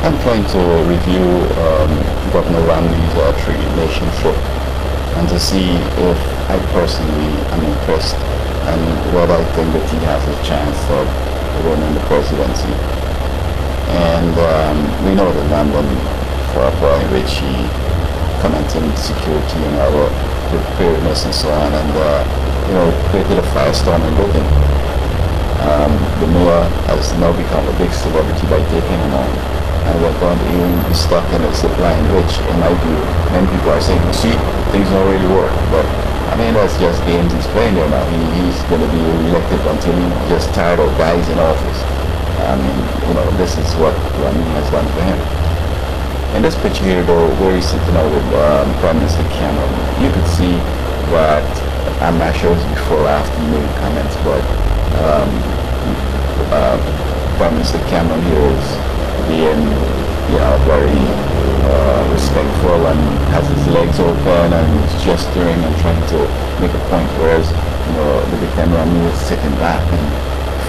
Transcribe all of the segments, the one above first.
I'm trying to review Governor Romney's three-nation trip and to see if I personally am impressed and whether I think that he has a chance of winning the presidency. And we know the London for in which he commented on security and our preparedness and so on, and created a firestorm in Britain. The mayor has now become a big celebrity by taking him on, and we're going to even be stuck in a zip line, which, in my view, many people are saying, see, things don't really work. But I mean, that's just games he's playing there now. He's going to be elected until he just tired of guys in office. I mean, this is what Romney has done for him. In this picture here, though, where he's sitting out with Prime Minister Cameron, you could see that, I'm not sure it's before or after he made comments, but Prime Minister Cameron here is being, very respectful and has his legs open and is gesturing and trying to make a point, whereas, the Britain Romney is sitting back and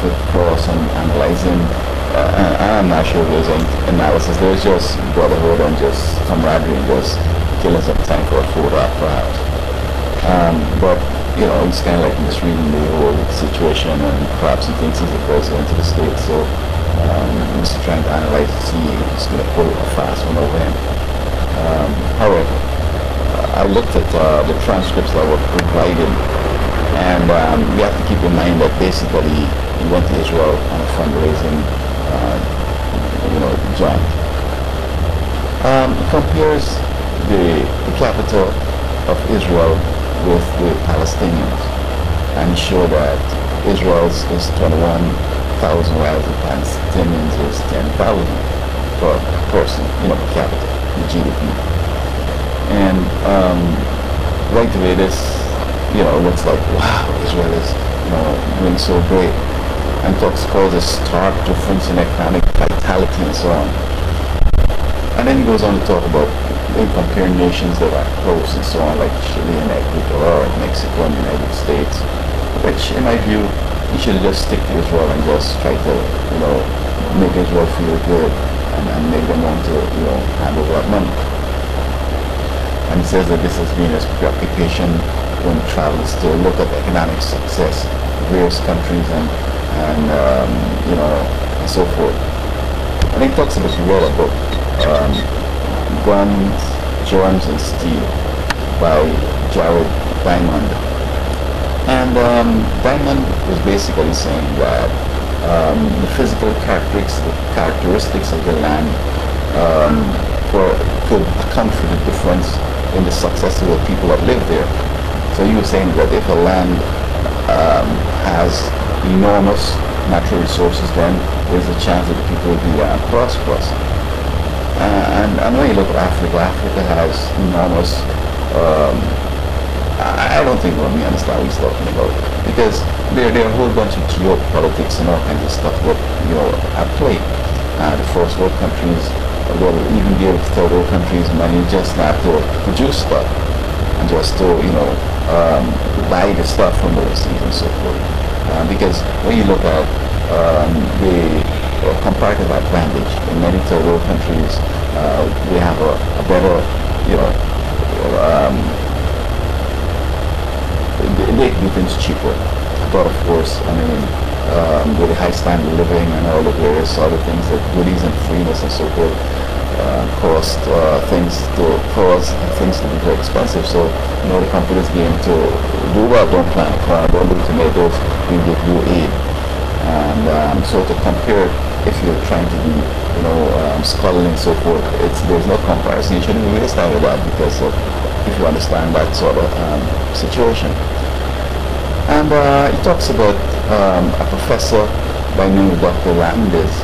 foot cross and analyzing. I'm not sure there's any analysis. There's just brotherhood and just camaraderie and just killing some time for a photo perhaps. But he's kind of like misreading the whole situation, and perhaps he thinks he's the president of the state, so he's trying to analyze to see if he's going to pull a fast one over him. However, I looked at the transcripts that were provided, and we have to keep in mind that basically he went to Israel on a fundraising joint. It compares the capital of Israel with the Palestinians, and show that Israel's is 21,000, while the Palestinians is 10,000 per person, per capita, the GDP. And right away this, looks like, wow, Israel is, doing so great, and calls a stark difference in economic vitality and so on. And then he goes on to talk about comparing nations that are close and so on, like Chile and Ecuador, Mexico and the United States, which in my view, he should just stick to Israel and just try to, make Israel feel good and make them want to, hand over that money. And he says that this has been his preoccupation when he travels to look at economic success of various countries and so forth. And he talks about the role about Guns, Germs and Steel by Jared Diamond. And Diamond was basically saying that the physical characteristics of the land could account for the difference in the success of the people that live there. So he was saying that if a land has enormous natural resources, then there's a chance that the people will be prosperous. And when you look at Africa has enormous, I don't think Romney understands what he's talking about, because there are a whole bunch of geopolitics and all kinds of stuff that, at play. The first world countries, will even give third world countries money just not to produce stuff, and just to, buy the stuff from overseas and so forth. Because when you look at the comparative advantage in many third world countries, we have a better, they do things cheaper. But of course, with the high standard of living and all the various other things, like goodies and freeness and so forth, cause things to be very expensive. So, the companies game to do well, don't plant corn, don't do tomatoes, we give you aid. And so to compare, if you're trying to be, scholarly and so forth, there's no comparison. You shouldn't waste time with that, because if you understand that sort of situation. And he talks about a professor by the name of Dr. Landis,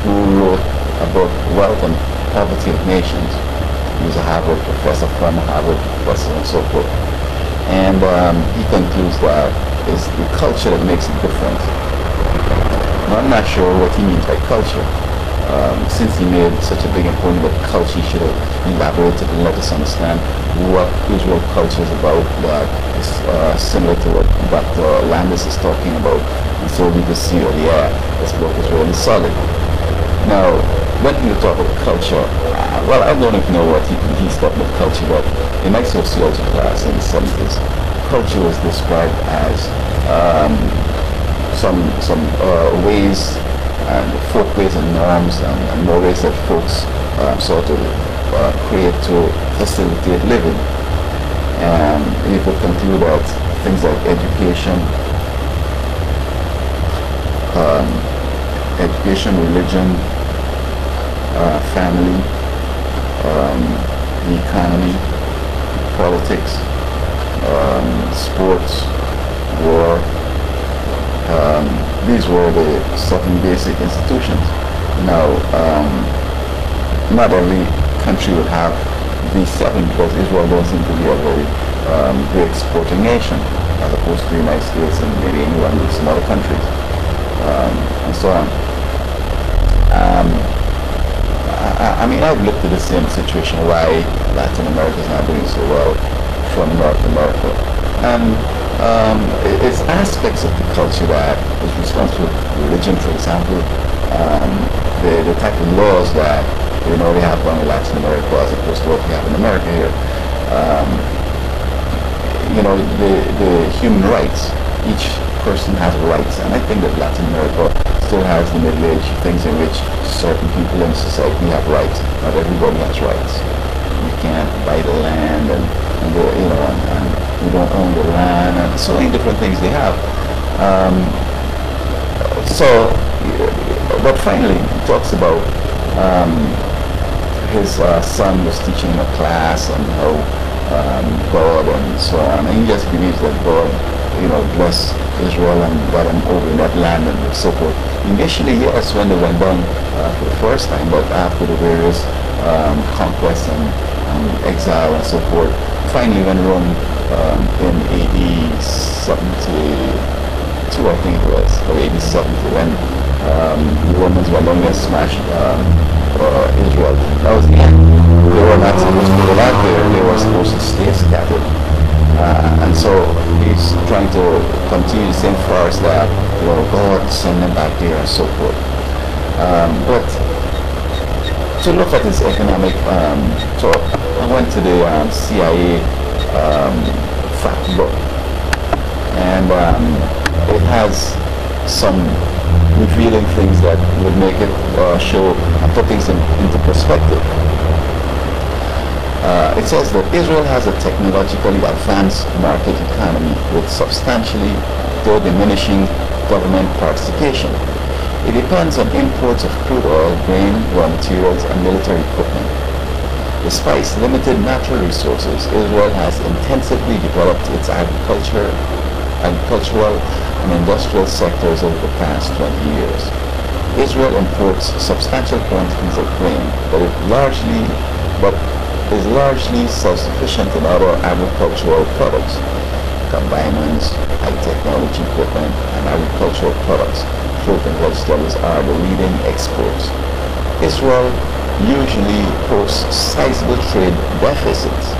who wrote about wealth and poverty of nations. He was a Harvard professor, former Harvard professor and so forth. And he concludes that it's the culture that makes a difference. Now, I'm not sure what he means by culture. Since he made such a big point about culture, he should have elaborated and let us understand what Israel culture is about, that is similar to what Dr. Landis is talking about. And so we can see, this book is really solid. Now, when you talk about culture, well, I don't even know what he's talking about culture, but in my sociology class in the 70s, culture was described as some ways and folkways and norms and mores that folks sort of create to facilitate living. And you could conclude that things like education, religion, family, the economy, politics, sports, war. These were the 7 basic institutions. Now, not every country would have these 7 because Israel doesn't seem to be a very great exporting nation as opposed to the United States and maybe England and some other countries, and so on. I mean, I've looked at the same situation why Latin America is not doing so well from North America. And it's aspects of the culture that is responsible for religion, for example, the type of laws that they have in Latin America as opposed to what we have in America here. The human rights. Each person has rights, and I think that Latin America still has the Middle Age things in which certain people in society have rights. Not everybody has rights. You can't buy the land, and you don't own the land, and so many different things they have. But finally, he talks about his son was teaching a class on how God and so on, and he just believes that God, bless Israel and got him over in that land and so forth. Initially, yes, when they went down for the first time, but after the various conquests and exile and so forth, finally when Rome in AD 72, I think it was, or AD 70, when the Romans were going to smash Israel. That was the end. They were not supposed to go out there, they were supposed to stay scattered. And so he's trying to continue the same farce that, God send them back there and so forth. But to look at his economic talk, I went to the CIA fact book, and it has some revealing things that would make it show and put things into perspective. It says that Israel has a technologically advanced market economy with substantially, though diminishing, government participation. It depends on imports of crude oil, grain, raw materials, and military equipment. Despite limited natural resources, Israel has intensively developed its agricultural and industrial sectors over the past 20 years. Israel imports substantial quantities of grain, but is largely self-sufficient in other agricultural products. Combiners, high technology equipment, and agricultural products, fruit and vegetables are the leading exports. Israel usually posts sizable trade deficits,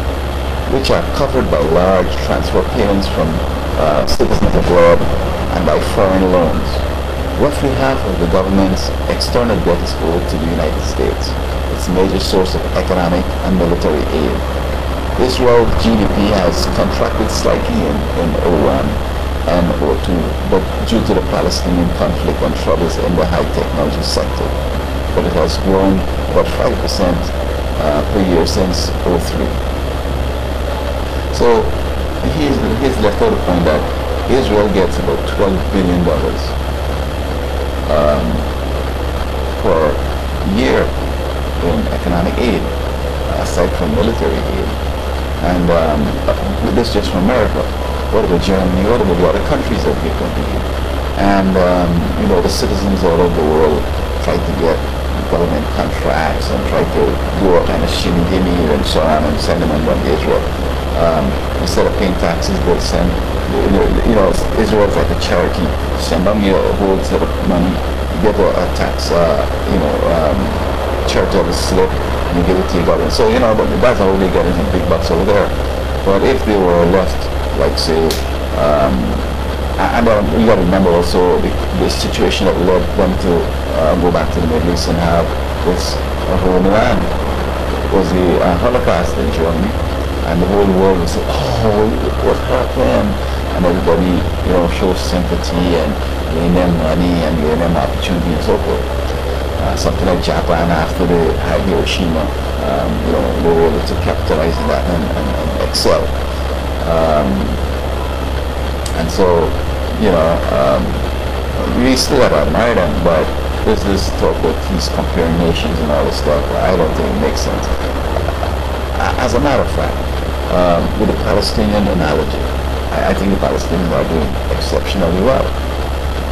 which are covered by large transfer payments from citizens abroad and by foreign loans. Roughly half of the government's external debt is owed to the United States, its major source of economic and military aid. Israel's GDP has contracted slightly in 01 and 02, but due to the Palestinian conflict and troubles in the high technology sector. But it has grown about 5% per year since 03. So he's left out the point that Israel gets about $12 billion per year in economic aid, aside from military aid. And this is just from America. What about Germany? What about the other countries that give them aid? And the citizens all over the world try to get government contracts and try to do all kind of shimmy and so on and send them on to Israel. Instead of paying taxes, they'll send, Israel's like a charity. Send them your whole set of money, you get a tax, charitable slip, and you give it to your government. So, but that's how they get into big bucks over there. But if they were left, like say, and you got to remember also the situation that led them to go back to the Middle East and have this homeland. It was the Holocaust in Germany, and the whole world would say, oh, what happened? And everybody, shows sympathy and giving them money and giving them opportunity and so forth. Something like Japan after the Hiroshima, they were able to capitalize on that and excel. And so, we still have admired them, but there's this talk about he's comparing nations and all this stuff. I don't think it makes sense. As a matter of fact, with the Palestinian analogy, I think the Palestinians are doing exceptionally well,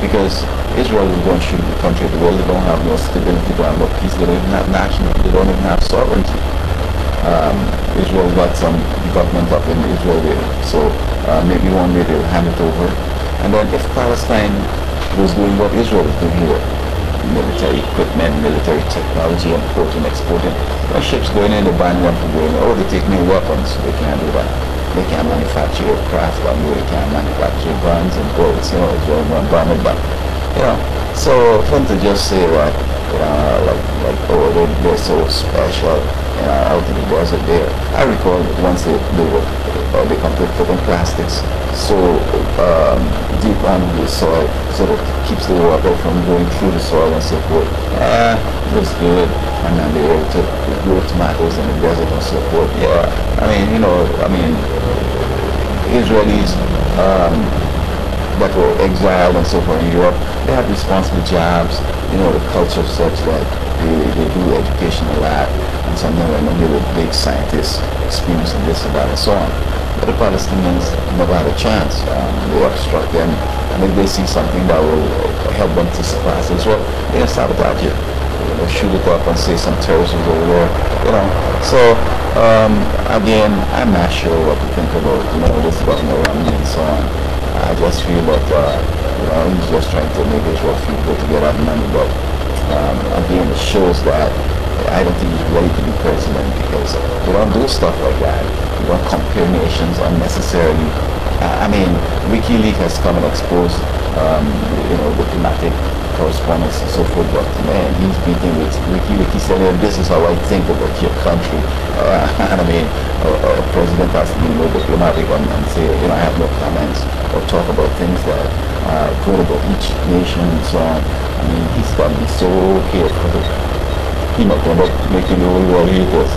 because Israel is going to shoot the country of the world. They don't have no stability, they don't have no peace, they don't even have national, they don't even have sovereignty. Israel got some government up in Israel there, so maybe one day they'll hand it over. And then if Palestine was doing what Israel is doing here, military equipment, military technology, importing, exporting, when ships going in, they ban them from going, they take new weapons, they can't do that. They can't manufacture aircraft, but they can't manufacture guns and bullets, Israel won't ban it, but, so for them to just say that, they're so special, out in the desert there. I recall once they come to putting plastics so deep under the soil so that it keeps the water from going through the soil and so forth. It was good. And then they were able to grow tomatoes in the desert and so forth. Israelis that were exiled and so forth in Europe, they had responsible jobs. The culture is such that they do education a lot, and some of them they were big scientists, experiencing this and that and so on. But the Palestinians never had a chance. They obstruct them, and if they see something that will help them to surpass Israel, they sabotage it. Shoot it up and say some terrorists over there. So again, I'm not sure what to think about this governor Romney and so on. I just feel that he's just trying to make Israel feel good to get out money, but again, it shows that I don't think he's ready to be president, because we don't do stuff like that. We don't compare nations unnecessarily. WikiLeaks has come and exposed diplomatic correspondence and so forth, but man, he's beating with WikiLeaks. He said, this is how I think about your country. A president has to be more diplomatic and say, I have no comments, or talk about things that are good about each nation and so on. He's got to be so careful. He might end up making the whole world hate us.